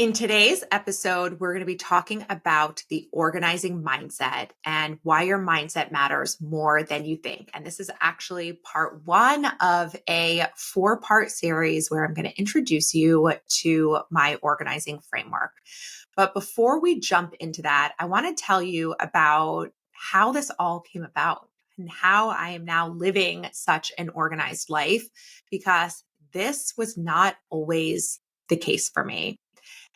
In today's episode, we're going to be talking about the organizing mindset and why your mindset matters more than you think. And this is actually part one of a 4-part series where I'm going to introduce you to my organizing framework. But before we jump into that, I want to tell you about how this all came about and how I am now living such an organized life, because this was not always the case for me.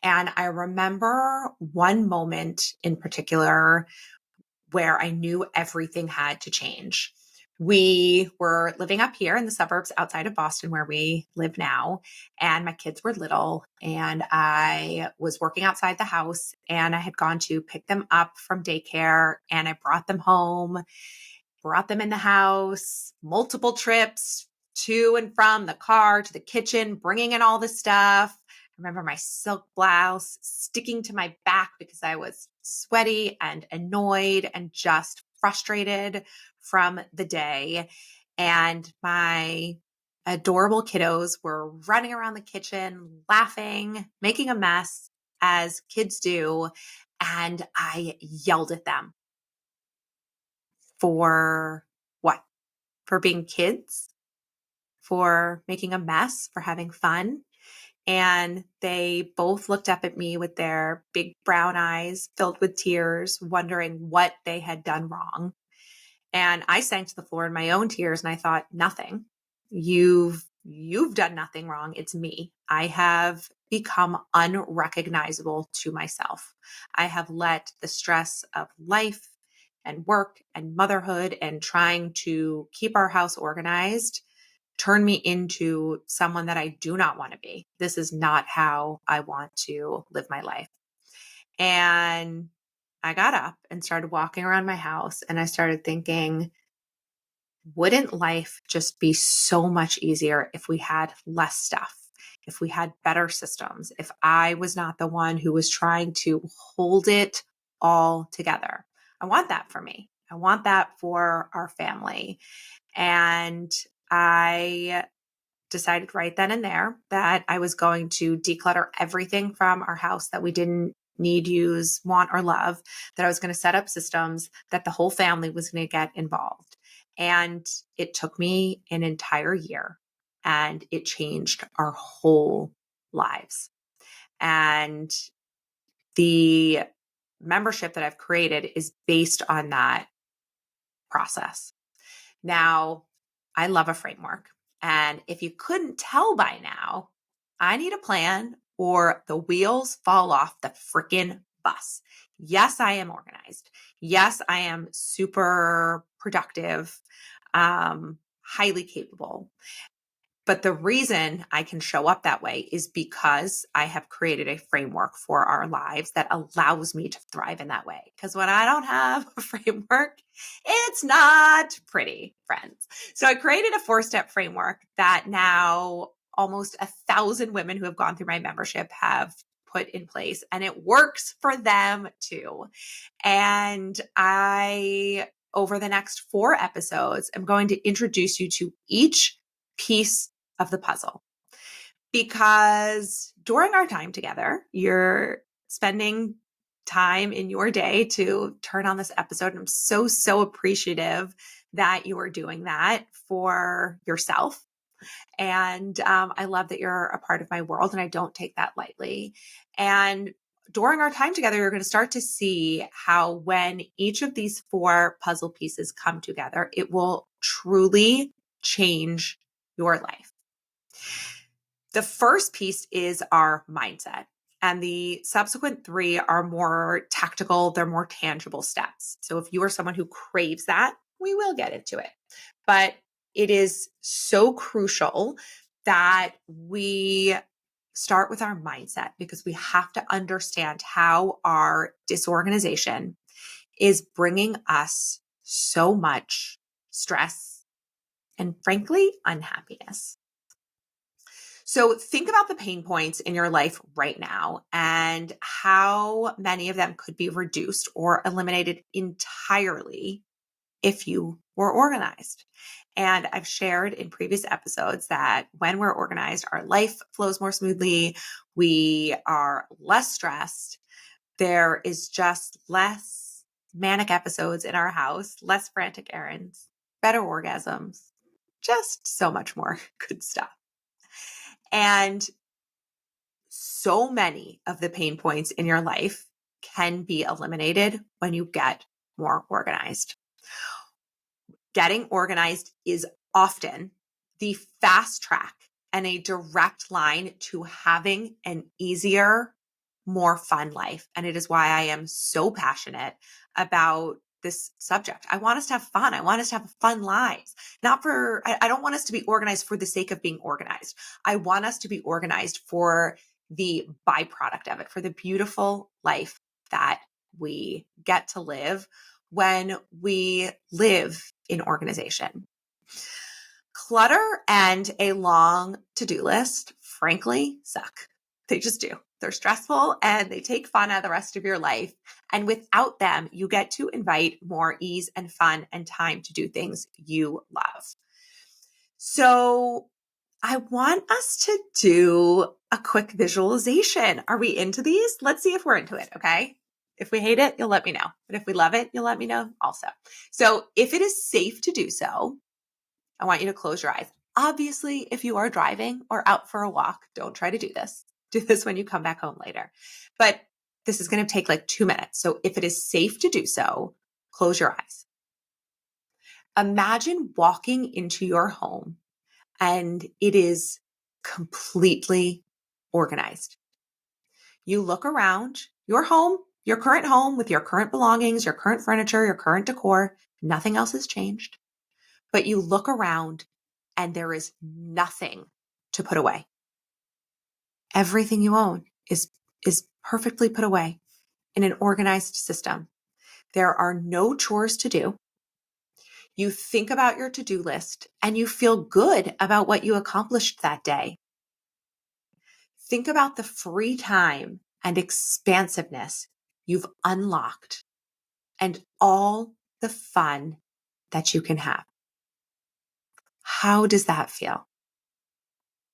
And I remember one moment in particular where I knew everything had to change. We were living up here in the suburbs outside of Boston where we live now, and my kids were little, and I was working outside the house, and I had gone to pick them up from daycare, and I brought them home, brought them in the house, multiple trips to and from the car to the kitchen, bringing in all the stuff. I remember my silk blouse sticking to my back because I was sweaty and annoyed and just frustrated from the day. And my adorable kiddos were running around the kitchen, laughing, making a mess, as kids do. And I yelled at them for what? For being kids, for making a mess, for having fun. And they both looked up at me with their big brown eyes filled with tears, wondering what they had done wrong. And I sank to the floor in my own tears and I thought, nothing. You've done nothing wrong. It's me. I have become unrecognizable to myself. I have let the stress of life and work and motherhood and trying to keep our house organized turn me into someone that I do not want to be. This is not how I want to live my life. And I got up and started walking around my house and I started thinking, wouldn't life just be so much easier if we had less stuff, if we had better systems, if I was not the one who was trying to hold it all together? I want that for me. I want that for our family. And I decided right then and there that I was going to declutter everything from our house that we didn't need, use, want, or love, that I was going to set up systems that the whole family was going to get involved. And it took me an entire year and it changed our whole lives. And the membership that I've created is based on that process. Now, I love a framework. And if you couldn't tell by now, I need a plan or the wheels fall off the frickin' bus. Yes, I am organized. Yes, I am super productive, highly capable. But the reason I can show up that way is because I have created a framework for our lives that allows me to thrive in that way. Because when I don't have a framework, it's not pretty, friends. So I created a 4-step framework that now almost 1,000 women who have gone through my membership have put in place, and it works for them too. And over the next 4 episodes, I'm going to introduce you to each piece of the puzzle, because during our time together, you're spending time in your day to turn on this episode. And I'm so appreciative that you are doing that for yourself. And I love that you're a part of my world, and I don't take that lightly. And during our time together, you're going to start to see how when each of these 4 puzzle pieces come together, it will truly change your life. The first piece is our mindset, and the subsequent 3 are more tactical. They're more tangible steps. So if you are someone who craves that, we will get into it. But it is so crucial that we start with our mindset, because we have to understand how our disorganization is bringing us so much stress and, frankly, unhappiness. So think about the pain points in your life right now and how many of them could be reduced or eliminated entirely if you were organized. And I've shared in previous episodes that when we're organized, our life flows more smoothly. We are less stressed. There is just less manic episodes in our house, less frantic errands, better orgasms, just so much more good stuff. And so many of the pain points in your life can be eliminated when you get more organized. Getting organized is often the fast track and a direct line to having an easier, more fun life. And it is why I am so passionate about this subject. I want us to have fun. I want us to have fun lives. I don't want us to be organized for the sake of being organized. I want us to be organized for the byproduct of it, for the beautiful life that we get to live when we live in organization. Clutter and a long to-do list, frankly, suck. They just do. They're stressful and they take fun out of the rest of your life. And without them, you get to invite more ease and fun and time to do things you love. So I want us to do a quick visualization. Are we into these? Let's see if we're into it, okay? If we hate it, you'll let me know. But if we love it, you'll let me know also. So if it is safe to do so, I want you to close your eyes. Obviously, if you are driving or out for a walk, don't try to do this. Do this when you come back home later. But this is going to take like 2 minutes. So if it is safe to do so, close your eyes. Imagine walking into your home and it is completely organized. You look around your home, your current home with your current belongings, your current furniture, your current decor, nothing else has changed. But you look around and there is nothing to put away. Everything you own is perfectly put away in an organized system. There are no chores to do. You think about your to-do list and you feel good about what you accomplished that day. Think about the free time and expansiveness you've unlocked and all the fun that you can have. How does that feel?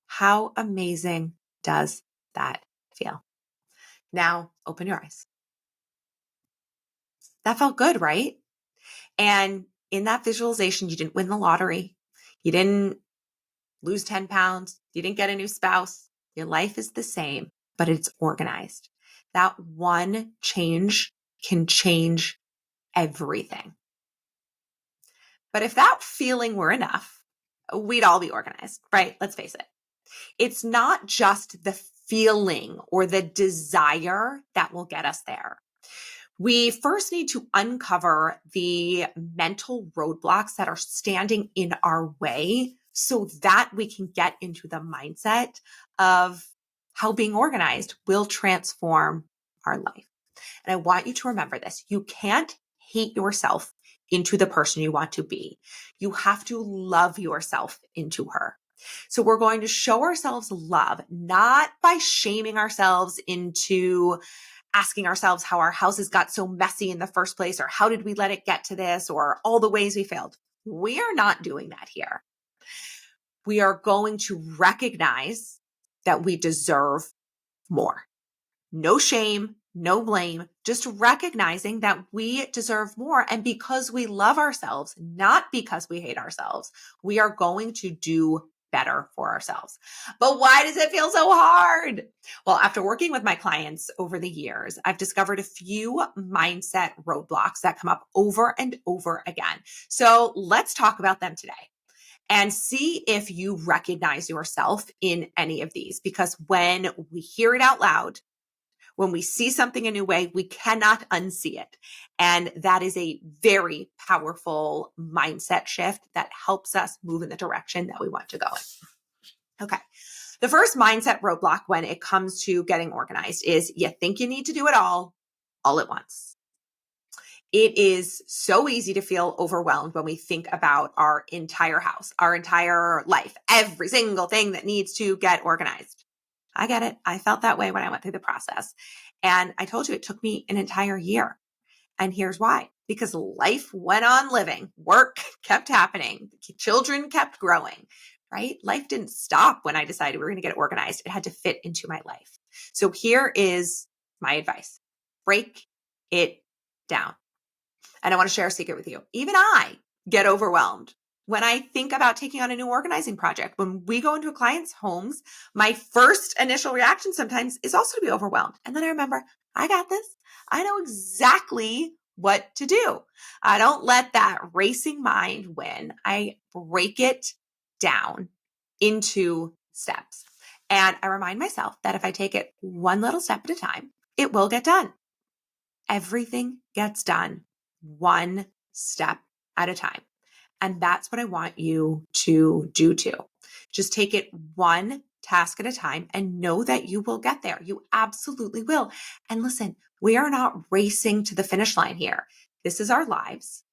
How amazing does that feel? Now open your eyes. That felt good, right? And in that visualization, you didn't win the lottery. You didn't lose 10 pounds. You didn't get a new spouse. Your life is the same, but it's organized. That one change can change everything. But if that feeling were enough, we'd all be organized, right? Let's face it. It's not just the feeling or the desire that will get us there. We first need to uncover the mental roadblocks that are standing in our way so that we can get into the mindset of how being organized will transform our life. And I want you to remember this. You can't hate yourself into the person you want to be. You have to love yourself into her. So we're going to show ourselves love, not by shaming ourselves into asking ourselves how our houses got so messy in the first place, or how did we let it get to this, or all the ways we failed. We are not doing that here. We are going to recognize that we deserve more. No shame, no blame, just recognizing that we deserve more. And because we love ourselves, not because we hate ourselves, we are going to do better for ourselves. But why does it feel so hard? Well, after working with my clients over the years, I've discovered a few mindset roadblocks that come up over and over again. So let's talk about them today and see if you recognize yourself in any of these. Because when we hear it out loud, when we see something a new way, we cannot unsee it. And that is a very powerful mindset shift that helps us move in the direction that we want to go in. Okay. The first mindset roadblock when it comes to getting organized is you think you need to do it all at once. It is so easy to feel overwhelmed when we think about our entire house, our entire life, every single thing that needs to get organized. I get it. I felt that way when I went through the process. And I told you it took me an entire year. And here's why. because life went on living. Work kept happening. Children kept growing, right? Life didn't stop when I decided we were going to get organized. It had to fit into my life. So here is my advice. Break it down. And I want to share a secret with you. Even I get overwhelmed when I think about taking on a new organizing project. When we go into a client's homes, my first initial reaction sometimes is also to be overwhelmed. And then I remember, I got this. I know exactly what to do. I don't let that racing mind win. I break it down into steps. And I remind myself that if I take it one little step at a time, it will get done. Everything gets done one step at a time. And that's what I want you to do too. Just take it one task at a time and know that you will get there. You absolutely will. And listen, we are not racing to the finish line here. This is our lives.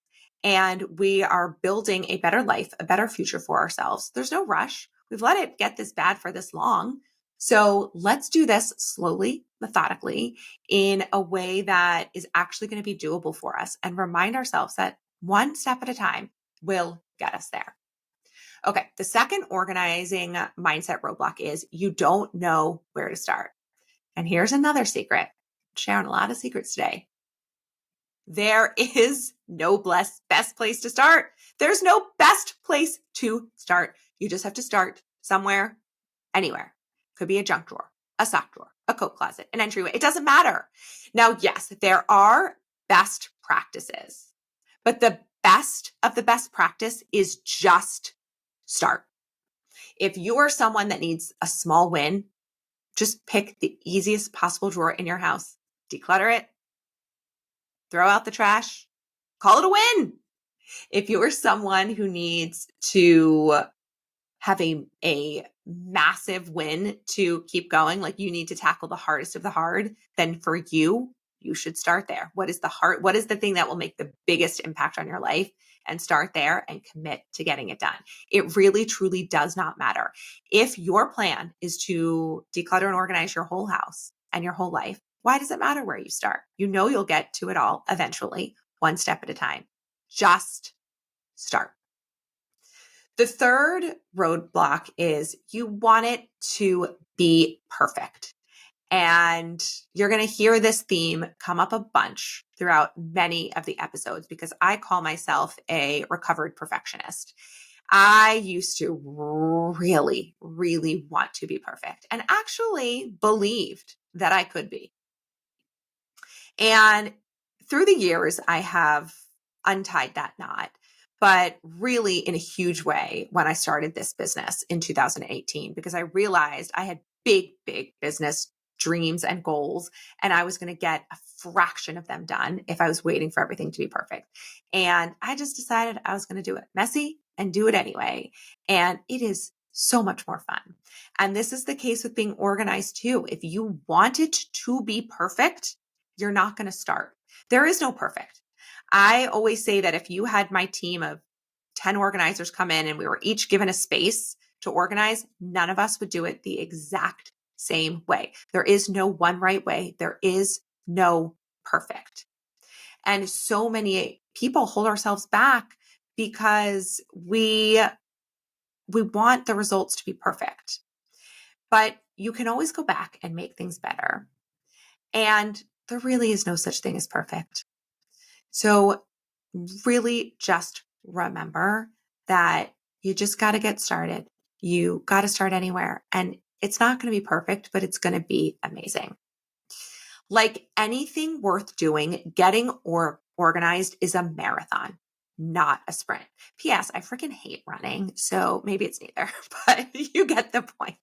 And we are building a better life, a better future for ourselves. There's no rush. We've let it get this bad for this long. So let's do this slowly, methodically, in a way that is actually going to be doable for us, and remind ourselves that one step at a time will get us there. Okay, the second organizing mindset roadblock is you don't know where to start. And here's another secret. I'm sharing a lot of secrets today. There is no best place to start. There's no best place to start. You just have to start somewhere, anywhere. Could be a junk drawer, a sock drawer, a coat closet, an entryway. It doesn't matter. Now, yes, there are best practices, but the best of the best practice is just start. If you are someone that needs a small win, just pick the easiest possible drawer in your house, declutter it, throw out the trash, call it a win. If you are someone who needs to have a massive win to keep going, like you need to tackle the hardest of the hard, then for you, you should start there. What is the thing that will make the biggest impact on your life? And start there and commit to getting it done. It really, truly does not matter. If your plan is to declutter and organize your whole house and your whole life, why does it matter where you start? You know you'll get to it all eventually, one step at a time. Just start. The third roadblock is you want it to be perfect. And you're going to hear this theme come up a bunch throughout many of the episodes because I call myself a recovered perfectionist. I used to really, really want to be perfect and actually believed that I could be. And through the years, I have untied that knot, but really in a huge way when I started this business in 2018, because I realized I had big, big business dreams and goals, and I was going to get a fraction of them done if I was waiting for everything to be perfect. And I just decided I was going to do it messy and do it anyway. And it is so much more fun. And this is the case with being organized too. If you want it to be perfect, you're not going to start. There is no perfect. I always say that if you had my team of 10 organizers come in and we were each given a space to organize, none of us would do it the exact same way. There is no one right way. There is no perfect. And so many people hold ourselves back because we want the results to be perfect. But you can always go back and make things better. And there really is no such thing as perfect. So really just remember that you just got to get started. You got to start anywhere. And it's not going to be perfect, but it's going to be amazing. Like anything worth doing, getting organized is a marathon, not a sprint. P.S. I freaking hate running, so maybe it's neither, but you get the point.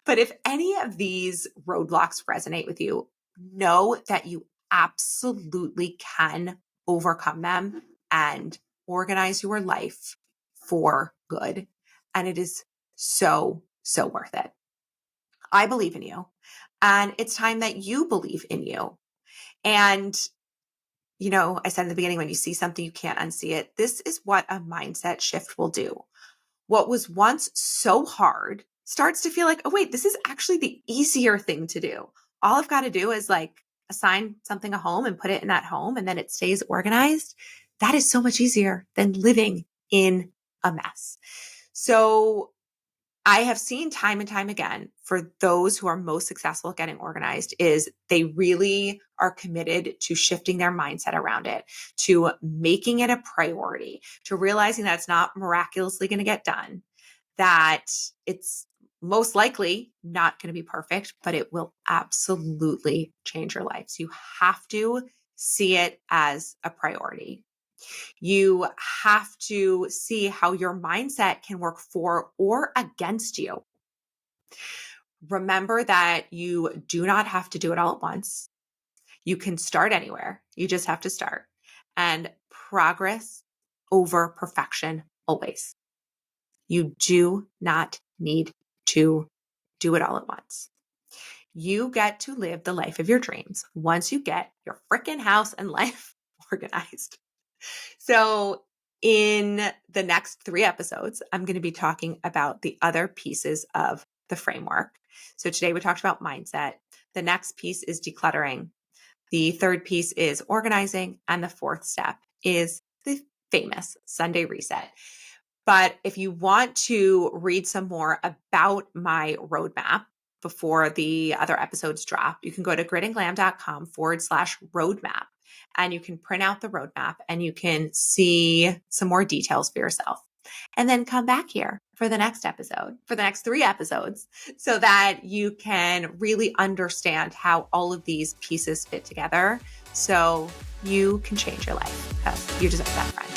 But if any of these roadblocks resonate with you, know that you absolutely can overcome them and organize your life for good. And it is so, so worth it. I believe in you. And it's time that you believe in you. And, I said in the beginning, when you see something, you can't unsee it. This is what a mindset shift will do. What was once so hard starts to feel like, oh, wait, this is actually the easier thing to do. All I've got to do is assign something a home and put it in that home and then it stays organized, that is so much easier than living in a mess. So I have seen time and time again for those who are most successful at getting organized is they really are committed to shifting their mindset around it, to making it a priority, to realizing that it's not miraculously going to get done, that it's most likely not going to be perfect, but it will absolutely change your life. So you have to see it as a priority. You have to see how your mindset can work for or against you. Remember that you do not have to do it all at once. You can start anywhere. You just have to start. And progress over perfection always. You do not need to do it all at once. You get to live the life of your dreams once you get your frickin' house and life organized. So, in the next 3 episodes, I'm going to be talking about the other pieces of the framework. So, today we talked about mindset. The next piece is decluttering. The third piece is organizing. And the fourth step is the famous Sunday reset. But if you want to read some more about my roadmap before the other episodes drop, you can go to gritandglam.com/roadmap and you can print out the roadmap and you can see some more details for yourself. And then come back here for the next episode, for the next 3 episodes, so that you can really understand how all of these pieces fit together so you can change your life because you deserve that, friend.